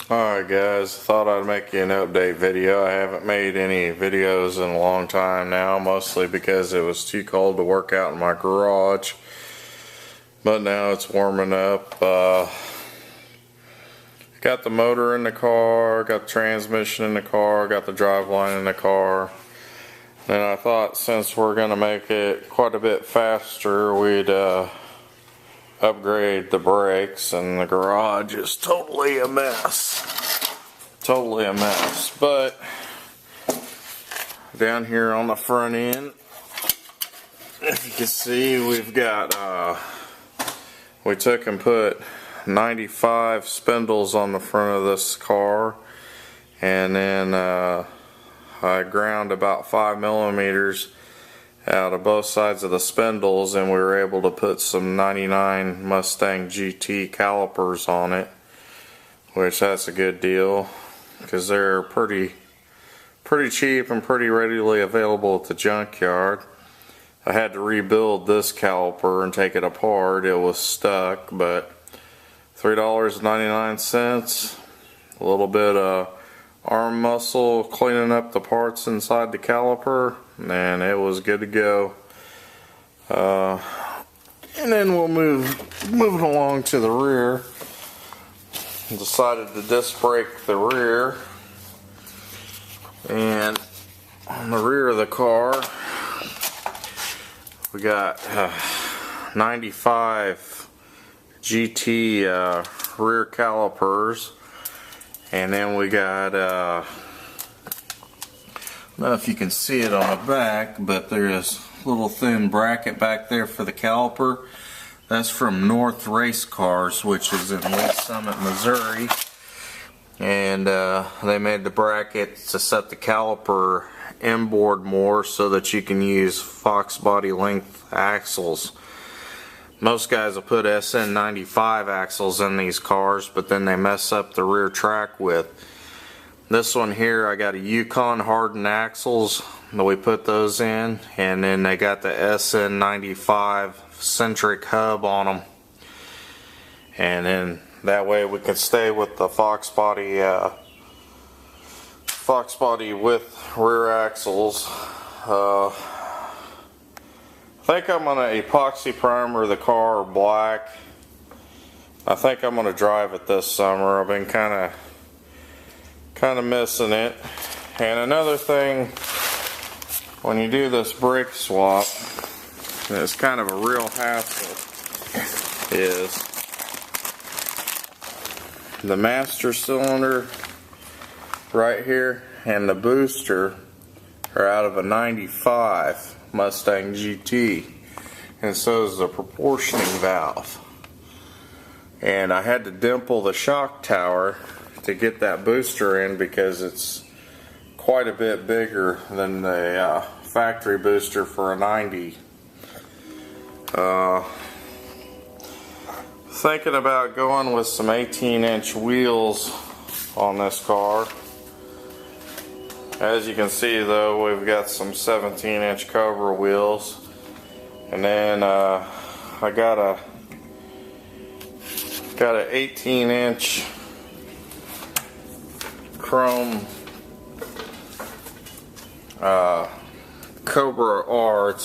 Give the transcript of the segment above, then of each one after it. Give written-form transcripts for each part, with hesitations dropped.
Alright guys, thought I'd make you an update video. I haven't made any videos in a long time now, mostly because it was too cold to work out in my garage. But now it's warming up. Got the motor in the car, got the transmission in the car, got the driveline in the car. And I thought since we're going to make it quite a bit faster, we'd upgrade the brakes, and the garage is totally a mess. Totally a mess. But down here on the front end, if you can see, we've got we took and put 95 spindles on the front of this car, and then I ground about 5 millimeters out of both sides of the spindles, and we were able to put some 99 Mustang GT calipers on it, which that's a good deal because they're pretty cheap and pretty readily available at the junkyard. I had to rebuild this caliper and take it apart. It was stuck, but $3.99, a little bit of arm muscle cleaning up the parts inside the caliper, and it was good to go. And then we'll move it along to the rear. Decided to disc brake the rear, and on the rear of the car we got 95 GT rear calipers. And then we got, I don't know if you can see it on the back, but there's a little thin bracket back there for the caliper. That's from North Race Cars, which is in Lee Summit, Missouri. And they made the bracket to set the caliper inboard more so that you can use Fox body length axles. Most guys will put SN95 axles in these cars, but then they mess up the rear track width. This one here, I got a Yukon hardened axles that we put those in, and then they got the SN95 centric hub on them. And then that way we can stay with the Fox body with rear axles. I think I'm going to epoxy primer the car black. I think I'm going to drive it this summer. I've been kind of missing it. And another thing, when you do this brake swap, and it's kind of a real hassle, is the master cylinder right here and the booster are out of a 95 Mustang GT, and so is the proportioning valve. And I had to dimple the shock tower to get that booster in because it's quite a bit bigger than the factory booster for a 90. Thinking about going with some 18-inch wheels on this car. As you can see though, we've got some 17-inch Cobra wheels, and then I got a 18-inch chrome Cobra R.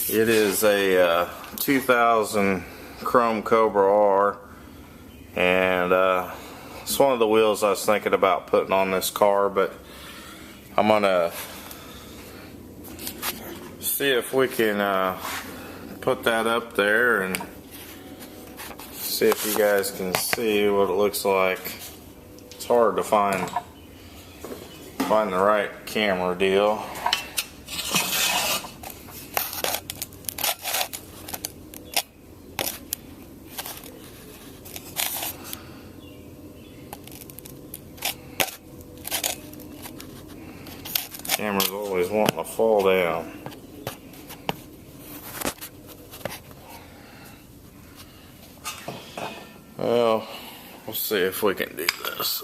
It is a 2000 chrome Cobra R. And it's one of the wheels I was thinking about putting on this car, but I'm gonna see if we can put that up there and see if you guys can see what it looks like. It's hard to find the right camera deal. Camera's always wanting to fall down. Well, we'll see if we can do this.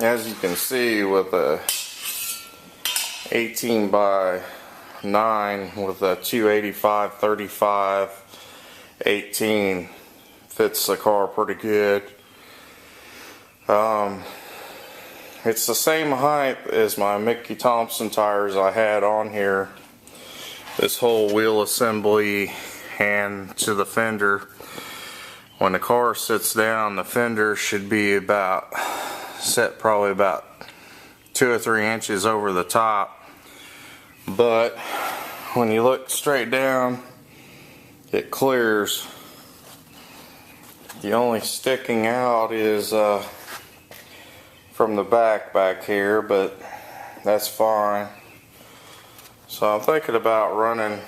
as you can see, with a 18 by 9 with a 285 35 18 fits the car pretty good. It's the same height as my Mickey Thompson tires I had on here. This whole wheel assembly and to the fender. When the car sits down, the fender should be about set probably about 2 or 3 inches over the top. But when you look straight down, it clears. The only sticking out is from the back here, but that's fine. So I'm thinking about running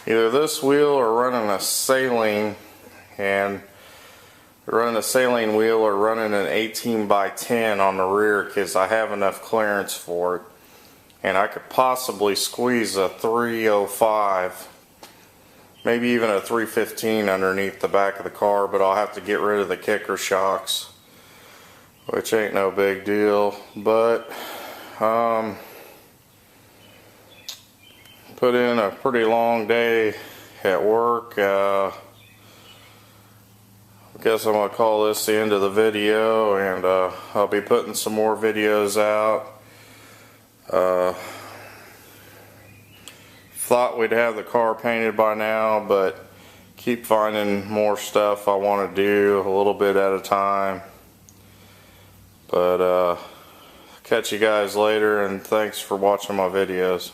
either this wheel or running a saline, and running a saline wheel or running an 18 by 10 on the rear, because I have enough clearance for it. And I could possibly squeeze a 305, maybe even a 315 underneath the back of the car, but I'll have to get rid of the kicker shocks, which ain't no big deal. But put in a pretty long day at work. I guess I'm going to call this the end of the video, and I'll be putting some more videos out. Thought we'd have the car painted by now, but keep finding more stuff I want to do a little bit at a time. But catch you guys later, and thanks for watching my videos.